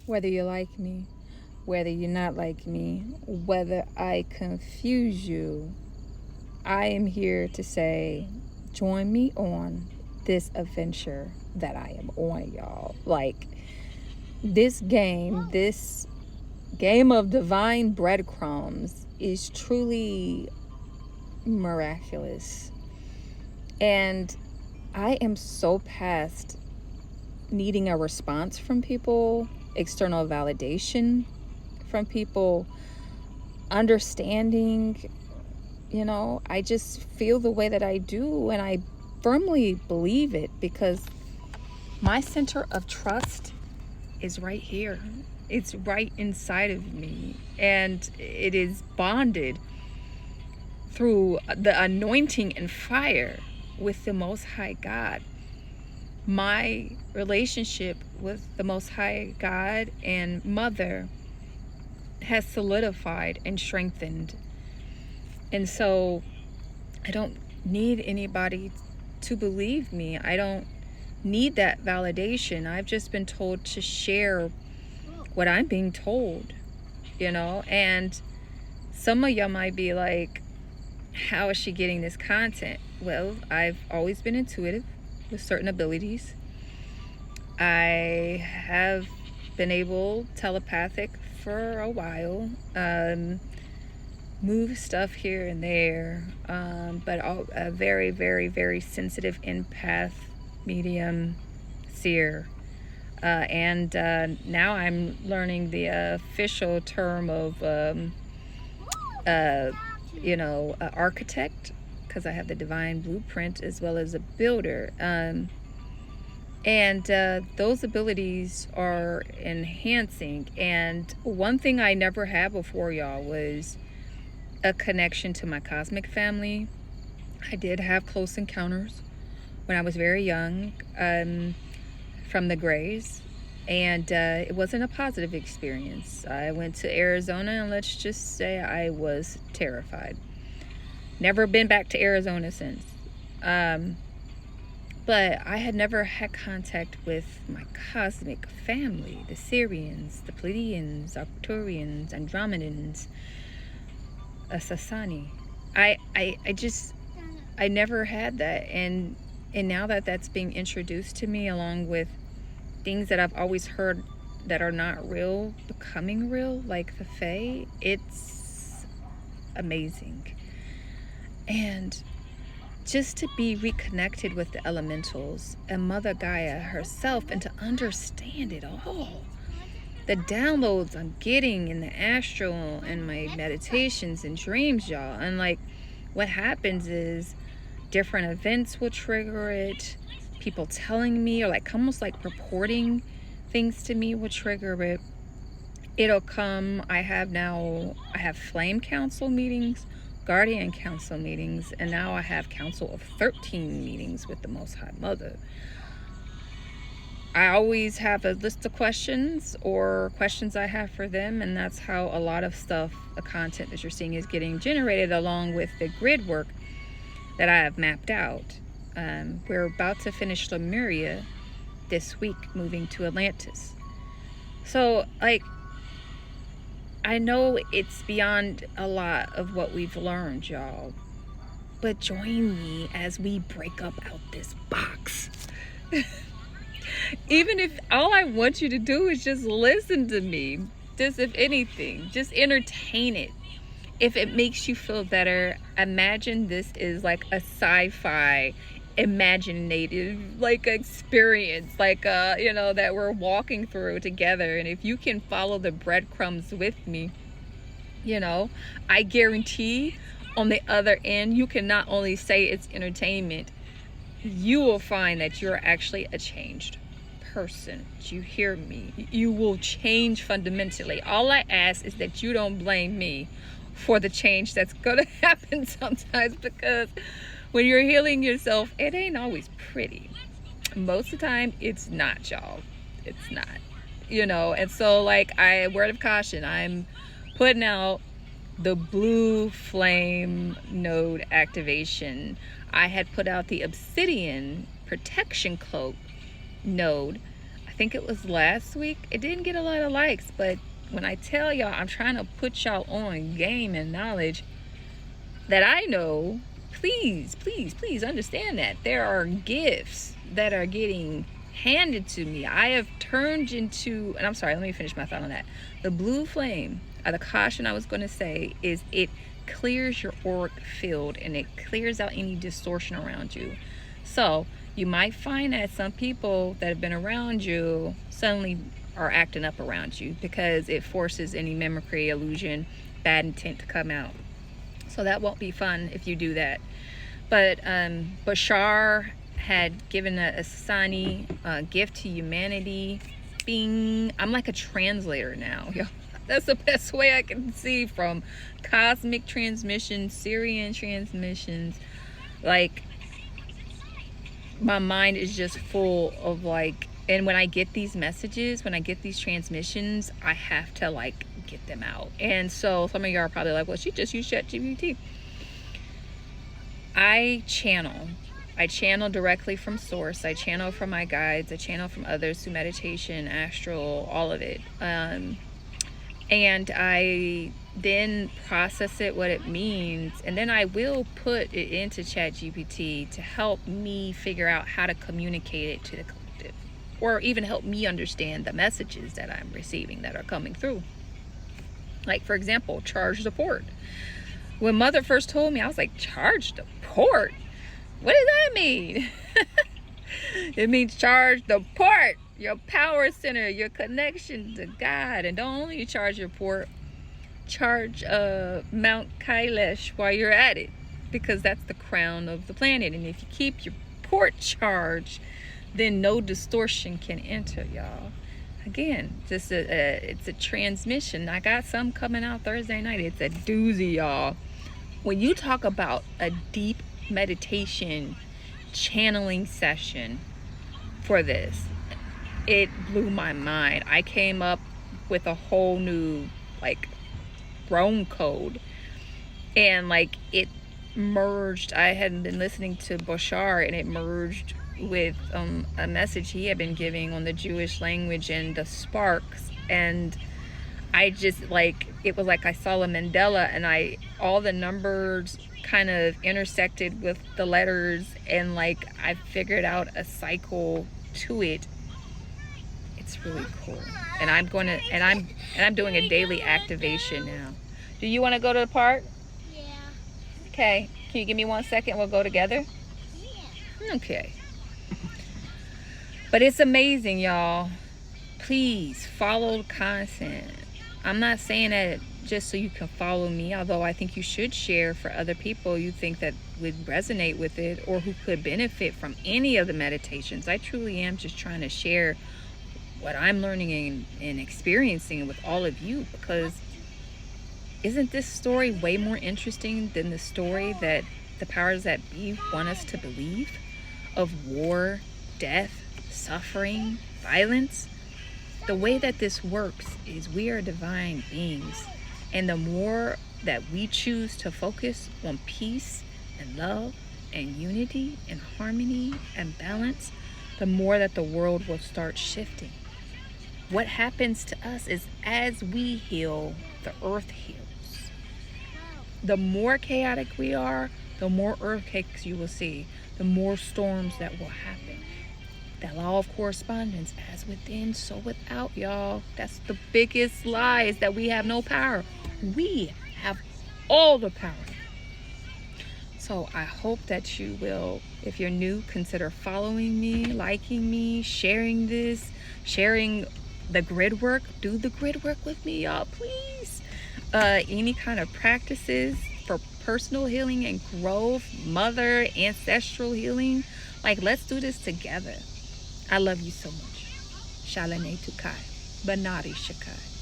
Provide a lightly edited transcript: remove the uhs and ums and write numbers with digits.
Whether you like me, whether you not like me, whether I confuse you, I am here to say, join me on this adventure that I am on, y'all. Like, this game of divine breadcrumbs is truly miraculous. And I am so past needing a response from people, external validation from people, understanding. I just feel the way that I do, and I firmly believe it because my center of trust is right here. It's right inside of me, and it is bonded through the anointing and fire with the Most High God. My relationship with the Most High God and Mother has solidified and strengthened. And so I don't need anybody to believe me. I don't need that validation. I've just been told to share what I'm being told, and some of y'all might be like, how is she getting this content? Well, I've always been intuitive with certain abilities. I have been able telepathic for a while, move stuff here and there, but a very, very, very sensitive empath, medium, seer. And now I'm learning the official term of, architect, because I have the divine blueprint, as well as a builder. And those abilities are enhancing. And one thing I never had before, y'all, was a connection to my cosmic family. I did have close encounters when I was very young, from the Greys, and it wasn't a positive experience. I went to Arizona, and let's just say I was terrified. Never been back to Arizona since. But I had never had contact with my cosmic family, the Syrians, the Pleiadians, Arcturians, Andromedans, Sasani. I never had that, and now that that's being introduced to me, along with things that I've always heard that are not real becoming real, like the Fae, it's amazing. And just to be reconnected with the elementals and Mother Gaia herself, and to understand it all. The downloads I'm getting in the astral and my meditations and dreams, y'all. And like, what happens is different events will trigger it. People telling me, or like almost like reporting things to me, will trigger it. It'll come. I have flame council meetings, guardian council meetings, and now I have council of 13 meetings with the Most High Mother. I always have a list of questions or questions I have for them, and that's how a lot of stuff, the content that you're seeing, is getting generated, along with the grid work that I have mapped out. We're about to finish Lemuria this week, moving to Atlantis. So, like, I know it's beyond a lot of what we've learned, y'all, but join me as we break up out this box. Even if all I want you to do is just listen to me, just, if anything, just entertain it. If it makes you feel better, imagine this is like a sci-fi imaginative like experience, like that we're walking through together. And if you can follow the breadcrumbs with me, I guarantee on the other end, you can not only say it's entertainment, you will find that you're actually a changed person. You hear me? You will change fundamentally. All I ask is that you don't blame me for the change that's gonna happen sometimes, because when you're healing yourself, it ain't always pretty. Most of the time, it's not, y'all. It's not, and so, like, word of caution, I'm putting out the blue flame node activation. I had put out the obsidian protection cloak node. I think it was last week. It didn't get a lot of likes, but when I tell y'all I'm trying to put y'all on game and knowledge that I know, please, please, please understand that there are gifts that are getting handed to me. I have turned into, and I'm sorry, let me finish my thought on that. The blue flame, the caution I was going to say is it clears your auric field and it clears out any distortion around you. So you might find that some people that have been around you suddenly are acting up around you because it forces any mimicry, illusion, bad intent to come out. So that won't be fun if you do that. But Bashar had given a Sasani gift to humanity. Bing. I'm like a translator now. That's the best way I can see, from cosmic transmissions, Syrian transmissions. Like, my mind is just full of like, and when I get these messages, when I get these transmissions, I have to like get them out. And so some of you are probably like, well, she just used ChatGPT. I channel directly from source. I channel from my guides. I channel from others through meditation, astral, all of it. And I then process it, what it means, and then I will put it into ChatGPT to help me figure out how to communicate it to the collective, or even help me understand the messages that I'm receiving that are coming through. Like, for example, charge the port. When Mother first told me, I was like, charge the port? What does that mean? It means charge the port, your power center, your connection to God. And don't only charge your port, charge Mount Kailash while you're at it, because that's the crown of the planet. And if you keep your port charged, then no distortion can enter, y'all. Again, just it's a transmission. I got some coming out Thursday night. It's a doozy, y'all. When you talk about a deep meditation channeling session for this, it blew my mind. I came up with a whole new like Rome code, and like it merged. I had been listening to Bashar, and it merged with a message he had been giving on the Jewish language and the sparks. And I just like, it was like I saw a Mandela, and all the numbers kind of intersected with the letters, and like I figured out a cycle to it. It's really cool. And I'm going to, and I'm doing a daily activation now. Do you want to go to the park? Yeah. Okay. Can you give me 1 second? We'll go together. Yeah. Okay. But it's amazing, y'all. Please follow the content. I'm not saying that just so you can follow me, although I think you should share for other people you think that would resonate with it, or who could benefit from any of the meditations. I truly am just trying to share what I'm learning and experiencing with all of you, because isn't this story way more interesting than the story that the powers that be want us to believe, of war, death, suffering, violence? The way that this works is we are divine beings, and the more that we choose to focus on peace and love and unity and harmony and balance, the more that the world will start shifting. What happens to us is, as we heal, the earth heals. The more chaotic we are, the more earthquakes you will see, the more storms that will happen. That law of correspondence, as within, so without, y'all. That's the biggest lie, is that we have no power. We have all the power. So I hope that you will, if you're new, consider following me, liking me, sharing this, sharing the grid work. Do the grid work with me, y'all, please. Any kind of practices for personal healing and growth, mother, ancestral healing. Like, let's do this together. I love you so much. Shalane Tukai. Banari Shakai.